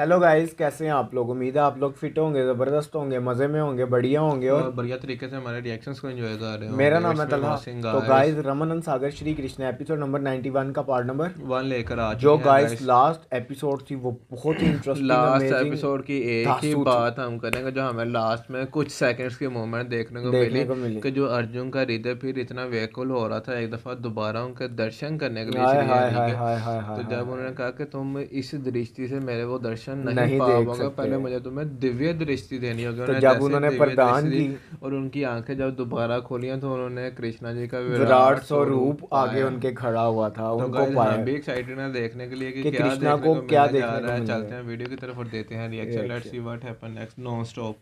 Hello guys, कैसे हैं आप लोग। उम्मीद है आप लोग फिट होंगे, ज़बरदस्त होंगे, मज़े में होंगे, बढ़िया होंगे। और और बढ़िया तरीके से हमारे रिएक्शंस को एंजॉय कर रहे मेरा होंगे। नाम है इट्स मी तलहा। मोहसिन तो गाइस। गाइस, रमन सागर श्री कृष्ण एपिसोड नंबर 91 का पार्ट नंबर वन लेकर आ जो चुके हैं गाइस गाइस। लास्ट एपिसोड थी वो बहुत ही इंटरेस्टिंग, लास्ट अमेजिंग, एपिसोड की एक ही धांसू थी, बात हम करेंगे जो हमें लास्ट में कुछ सेकंड्स की मोमेंट देखने को मिली देखने को मिली। कि जो अर्जुन का हृदय फिर इतना व्याकुल हो रहा था एक दफ़ा दोबारा उनके दर्शन करने के लिए हाय श्री हाय हरि हाय के। हाय हाय हाय तो हाय जब उन्होंने हाय। कहा कि तुम इस दृष्टि से मेरे वो दर्शन नहीं नहीं देख पाओगे, सकते। पहले मुझे तुम्हें दिव्य दृष्टि देनी होगी। तो उन्होंने जब जैसे उन्होंने दिव्य दृष्टि प्रदान दी की, और उनकी आंखें जब दोबारा खोलियां तो उन्होंने कृष्णा जी का विराट विराट स्वरूप स्वरूप आगे पाया। उनके खड़ा हुआ था, तो उनको गाइस हम पाया भी एक्साइटेड हैं देखने के लिए कि कि क्या कृष्णा देखने को को क्या मिलने जा देखने को रहा है। मिलेगा। चलते हैं वीडियो की तरफ और देते हैं reaction. Let's reaction. See what happen next non stop.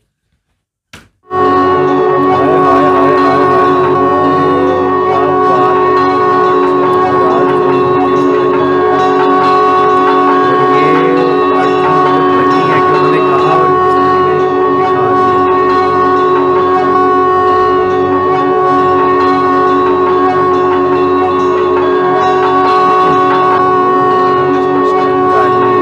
Hi hi hi hi hi hi hi, क्या बात है। विराट स्वरूप विराट स्वरूप कृष्णा जी का। और ये अर्जुन को जो लगी है कि उन्होंने कहा और कृष्ण जी ने दिखा दिया।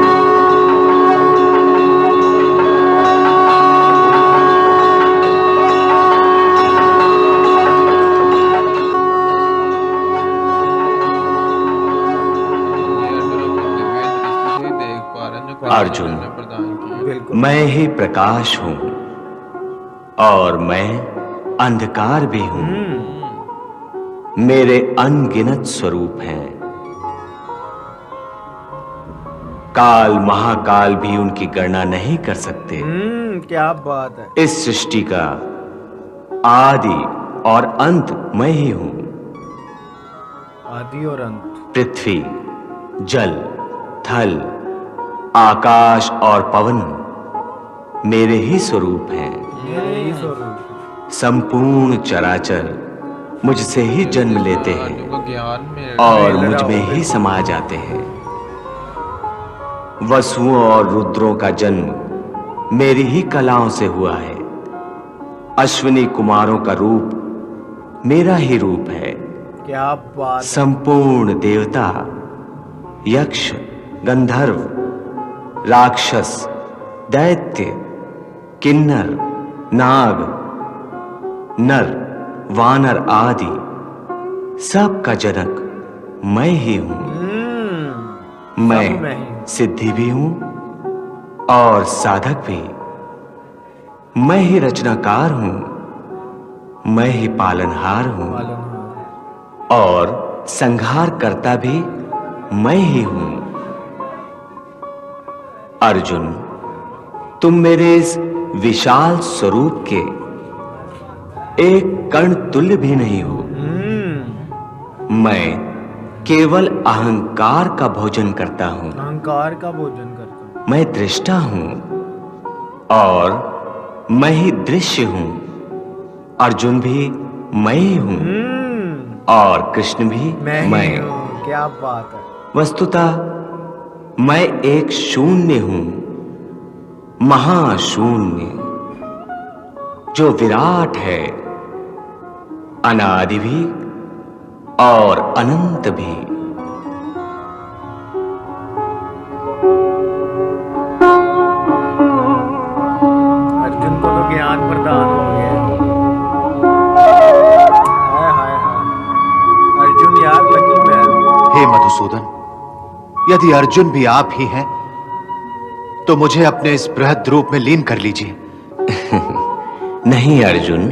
अनंत स्पष्टम। चाहिए। ये अर्जुन अपनी दिव्य दृष्टि से ही देख पा रहे हैं जो कृष्णा जी ने अर्जुन, उन्हें प्रदान की है। बिल्कुल। मैं ही प्रकाश हूं और मैं अंधकार भी हूं। हम्म। मेरे अनगिनत स्वरूप हैं। काल महाकाल भी उनकी गणना नहीं कर सकते। क्या बात है। इस सृष्टि का आदि और अंत मैं ही हूं। आदि और अंत। पृथ्वी, जल, थल, आकाश और पवन मेरे ही स्वरूप हैं। मेरे ही स्वरूप। संपूर्ण चराचर मुझसे ही जन्म लेते अर्जुन हैं को ज्ञान में और मिल मुझ रहा में हो, ही बिल्कुल। समा जाते हैं। वसुओं और रुद्रों का जन्म मेरी ही कलाओं से हुआ है। अश्विनी कुमारों का रूप मेरा ही रूप है। क्या बात है। संपूर्ण देवता, यक्ष, गंधर्व, राक्षस, दैत्य, किन्नर, नाग, नर, वानर आदि सब का जनक मैं ही हूं। सब मैं मैं ही हूँ। सिद्धि भी हूं और साधक भी। मैं ही रचनाकार हूं, मैं ही पालनहार हूं पालनहार। और संहार करता भी मैं ही हूं। अर्जुन, तुम मेरे इस विशाल स्वरूप के एक कण तुल्य भी नहीं हो। मैं केवल अहंकार का भोजन करता हूं। अहंकार का भोजन करता हूँ। मैं दृष्टा हूं और मैं ही दृश्य हूं। अर्जुन भी मैं ही हूं और कृष्ण भी मैं ही मैं। हूँ। क्या बात है। वस्तुतः मैं एक शून्य हूं, महाशून्य, जो विराट है, अनादि भी और अनंत भी। अर्जुन को तो ज्ञान प्रदान हो गया। हाय हाय हाय। अर्जुन यार, लकी मैन। हे मधुसूदन, यदि अर्जुन भी आप ही हैं तो मुझे अपने इस बृहद रूप में लीन कर लीजिए। नहीं अर्जुन,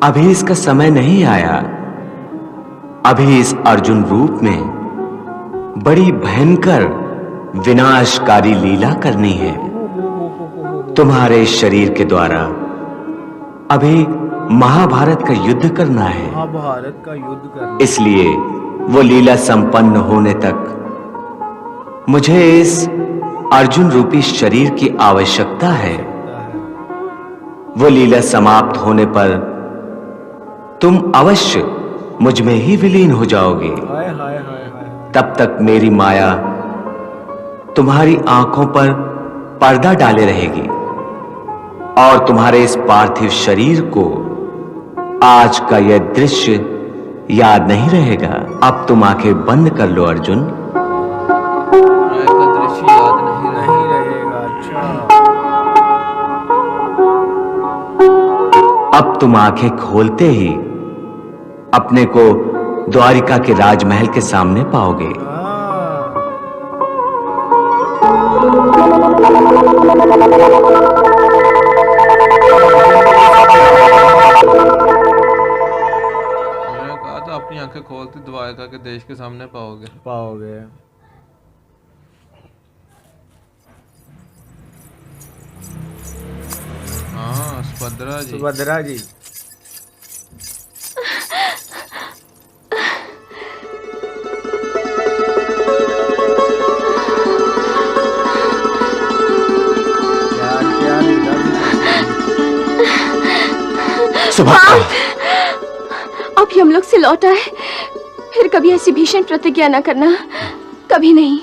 अभी इसका समय नहीं आया। अभी इस अर्जुन रूप में बड़ी भयंकर विनाशकारी लीला करनी है। तुम्हारे शरीर के द्वारा अभी महाभारत का युद्ध करना है। महाभारत का युद्ध करना। इसलिए वो लीला संपन्न होने तक मुझे इस अर्जुन रूपी शरीर की आवश्यकता है। वो लीला समाप्त होने पर तुम अवश्य मुझ में ही विलीन हो जाओगे। हाय हाय हाय हाय। तब तक मेरी माया तुम्हारी आंखों पर पर्दा डाले रहेगी और तुम्हारे इस पार्थिव शरीर को आज का यह दृश्य याद नहीं रहेगा। अब तुम आंखें बंद कर लो अर्जुन। का दृश्य याद नहीं नहीं रहेगा। अच्छा। अब तुम आंखें खोलते ही अपने को द्वारिका के राजमहल के सामने पाओगे। मैंने कहा था अपनी आंखें खोलते द्वारका के देश के सामने पाओगे। हाँ, सुभद्रा जी। सुभद्रा, अब यमलोक से लौट आए, फिर कभी ऐसी भीषण प्रतिज्ञा न करना, कभी नहीं।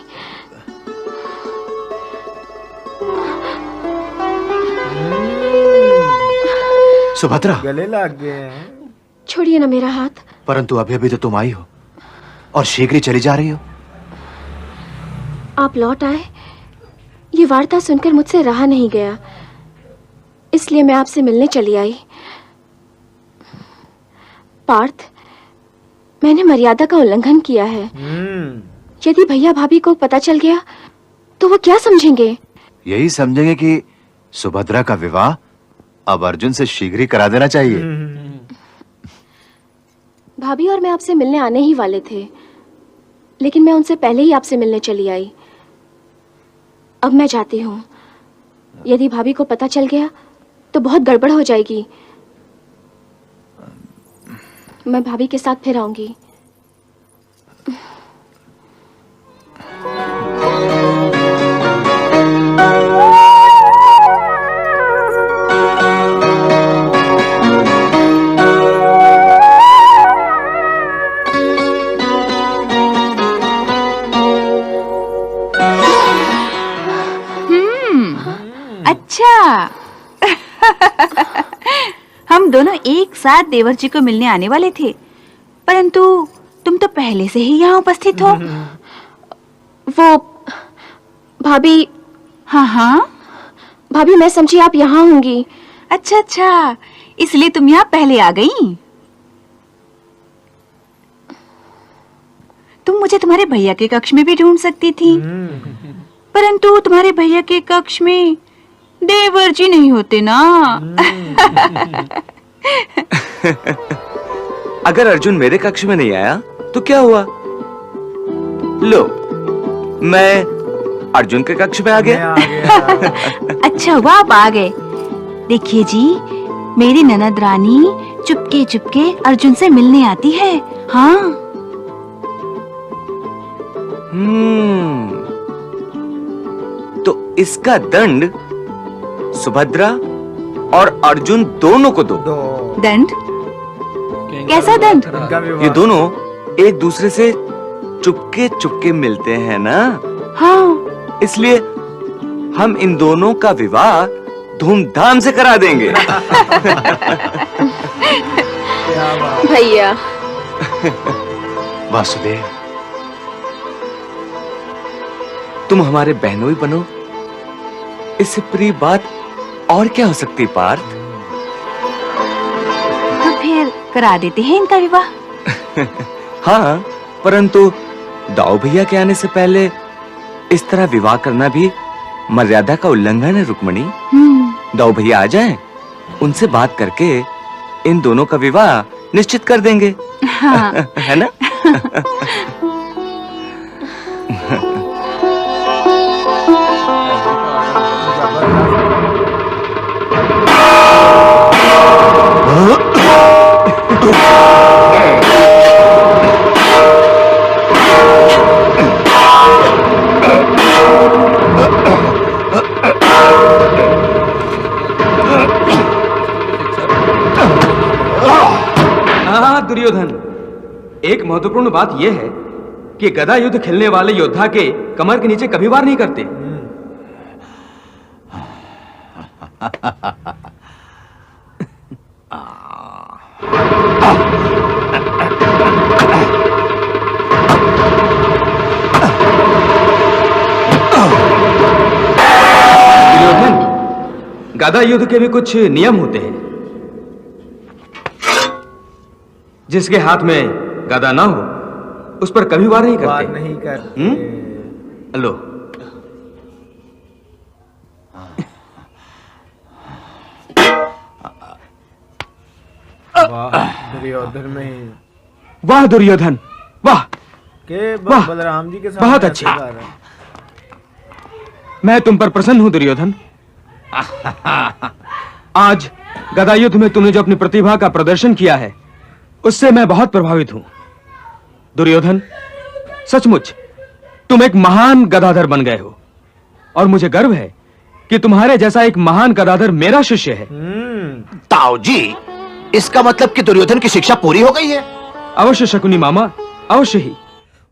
सुभद्रा, गले लग गए हैं। छोड़िए ना मेरा हाथ। परंतु अभी अभी तो तुम आई हो और शीघ्र ही चली जा रही हो। आप लौट आए, ये वार्ता सुनकर मुझसे रहा नहीं गया, इसलिए मैं आपसे मिलने चली आई। पार्थ, मैंने मर्यादा का उल्लंघन किया है। यदि भैया भाभी को पता चल गया तो वो क्या समझेंगे? यही समझेंगे कि सुभद्रा का विवाह अब अर्जुन से शीघ्र ही करा देना चाहिए। भाभी और मैं आपसे मिलने आने ही वाले थे, लेकिन मैं उनसे पहले ही आपसे मिलने चली आई। अब मैं जाती हूँ। यदि भाभी को पता चल गया तो बहुत गड़बड़ हो जाएगी। मैं भाभी के साथ फिर आऊंगी। अच्छा हम दोनों एक साथ देवर जी को मिलने आने वाले थे, परंतु तुम तो पहले से ही यहाँ उपस्थित हो। वो भाभी। हाँ, भाभी, मैं समझी आप यहाँ होंगी। अच्छा, इसलिए तुम यहाँ पहले आ गई। तुम मुझे तुम्हारे भैया के कक्ष में भी ढूंढ सकती थी, परंतु तुम्हारे भैया के कक्ष में देवर जी नहीं होते ना। अगर अर्जुन मेरे कक्ष में नहीं आया तो क्या हुआ? लो, मैं अर्जुन के कक्ष में आ गया। अच्छा हुआ आप आ गए। देखिए जी, मेरी ननद रानी चुपके चुपके अर्जुन से मिलने आती है। हाँ। तो इसका दंड सुभद्रा और अर्जुन दोनों को दो। दंड? कैसा दंड? ये दोनों एक दूसरे से चुपके चुपके मिलते हैं ना। हाँ। इसलिए हम इन दोनों का विवाह धूमधाम से करा देंगे। भैया। वासुदेव, तुम हमारे बहनोई बनो, इससे प्रिय बात और क्या हो सकती पार्थ? तो फिर करा देते हैं इनका विवाह। हाँ, परंतु दाऊ भैया के आने से पहले इस तरह विवाह करना भी मर्यादा का उल्लंघन है रुक्मणी। दाऊ भैया आ जाएं, उनसे बात करके इन दोनों का विवाह निश्चित कर देंगे। हाँ। है ना? दुर्योधन, एक महत्वपूर्ण बात यह है कि गदा युद्ध खेलने वाले योद्धा के कमर के नीचे कभी वार नहीं करते। दुर्योधन, गदा युद्ध के भी कुछ नियम होते हैं। जिसके हाथ में गदा ना हो उस पर कभी वार नहीं बात करते। नहीं करते। लो। वाह दुर्योधन में वाह दुर्योधन, वाह के वाह, बलराम जी के साथ बहुत ऐसे अच्छा। गा रहा है। मैं तुम पर प्रसन्न हूं दुर्योधन। आज गदा युद्ध में तुमने जो अपनी प्रतिभा का प्रदर्शन किया है उससे मैं बहुत प्रभावित हूं। दुर्योधन, सचमुच तुम एक महान गदाधर बन गए हो और मुझे गर्व है कि तुम्हारे जैसा एक महान गदाधर मेरा शिष्य है। ताऊ जी, इसका मतलब कि दुर्योधन की शिक्षा पूरी हो गई है? अवश्य शकुनी मामा, अवश्य ही।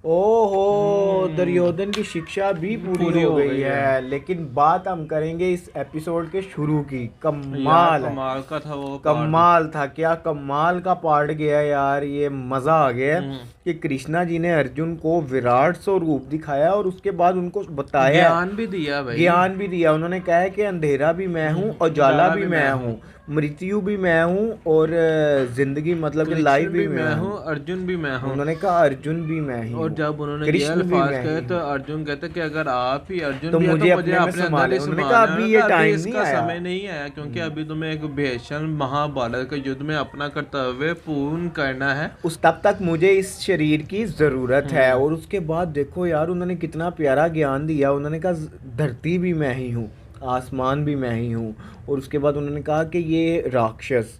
ओहो, दुर्योधन की शिक्षा भी पूरी हो गई है। लेकिन बात हम करेंगे इस एपिसोड के शुरू की। कमाल है, कमाल का था वो कमाल था। क्या कमाल का पार्ट गया यार, ये मजा आ गया कि कृष्णा जी ने अर्जुन को विराट स्वरूप दिखाया और उसके बाद उनको बताया, ज्ञान भी दिया भाई, ज्ञान भी दिया। उन्होंने कहा है कि अंधेरा भी मैं हूँ, उजाला भी मैं हूँ, मृत्यु भी मैं हूँ और जिंदगी मतलब कि लाइफ भी मैं हूँ, अर्जुन भी मैं हूँ। उन्होंने कहा अर्जुन भी मैं ही और हूँ। जब उन्होंने ये कृष्ण भी अल्फाज मैं कहे ही तो हूँ। अर्जुन कहते कि अगर आप ही अर्जुन तो भी है मुझे तो मुझे अपने में अपने अंदर संभाले। ही उन्होंने संभालना कहा अभी ये है। टाइम इसका नहीं आया। समय नहीं आया क्योंकि अभी तुम्हें एक भीषण महाभारत के युद्ध में अपना कर्तव्य पूर्ण करना है। उस तब तक मुझे इस शरीर की जरूरत है। और उसके बाद देखो यार, उन्होंने कितना प्यारा ज्ञान दिया। उन्होंने कहा धरती भी मैं ही हूँ, आसमान भी मैं ही हूँ। और उसके बाद उन्होंने कहा कि ये राक्षस,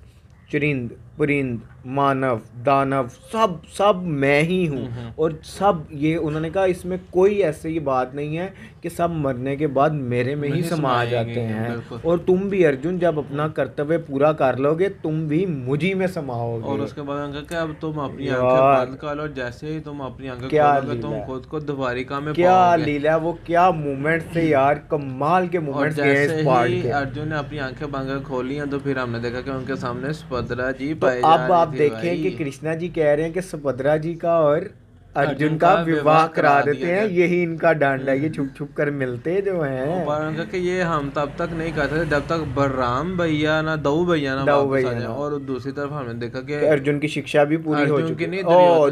चरिंद, परिंद, मानव, दानव, सब सब मैं ही हूँ। और सब ये उन्होंने कहा इसमें कोई ऐसी ये बात नहीं है कि सब मरने के बाद मेरे में ही समा जाते हैं। और तुम भी अर्जुन जब अपना कर्तव्य पूरा कर लोगे तुम भी मुझी में समाओगे। और उसके बाद उन्होंने कहा कि अब तुम अपनी आंखें बंद कर लो, जैसे ही तुम अपनी आंखें खोलोगे तुम खुद को द्वारिका में क्या पाओगे। लीला, वो क्या मूवमेंट थे यार, कमाल के और मूवमेंट्स जैसे इस पार्ट ही के। अर्जुन ने अपनी आंखें बंद कर खोली हैं तो फिर हमने देखा कि उनके सामने सुभद्रा जी तो पाए जा अब आप रही थी देखें भाई। कि कृष्णा जी कह रहे हैं कि सुभद्रा जी का और अर्जुन का विवाह करा देते हैं। यही इनका डांडा है, ये छुप छुप कर मिलते जो हैं। पर उनका कि ये हम तब तक नहीं करते थे जब तक बलराम भैया ना दऊ भैया ना वापस आ जाए। और दूसरी तरफ हमने देखा कि अर्जुन की शिक्षा भी पूरी हो चुकी है।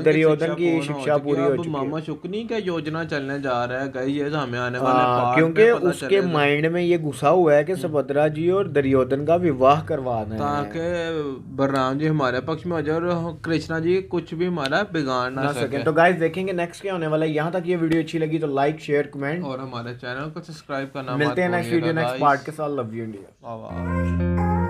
दुर्योधन की शिक्षा पूरी हो चुकी है। मामा शुक्नी का योजना चलने जा रहा है गाइस, ये हमें आने वाले पार्ट क्योंकि में पता उसके चलेगा। माइंड में ये घुसा हुआ है कि सुभद्रा जी और दुर्योधन का विवाह करवाना है ताकि बलराम जी हमारे पक्ष में हो जाए और कृष्णा जी कुछ भी हमारा बिगाड़ ना सके। तो गाइस देखेंगे नेक्स्ट क्या होने वाला है। यहाँ तक ये वीडियो अच्छी लगी तो लाइक, शेयर, कमेंट और हमारे चैनल को सब्सक्राइब करना मिलते हैं नेक्स्ट वीडियो नेक्स्ट पार्ट के साथ। Love you India. वाह।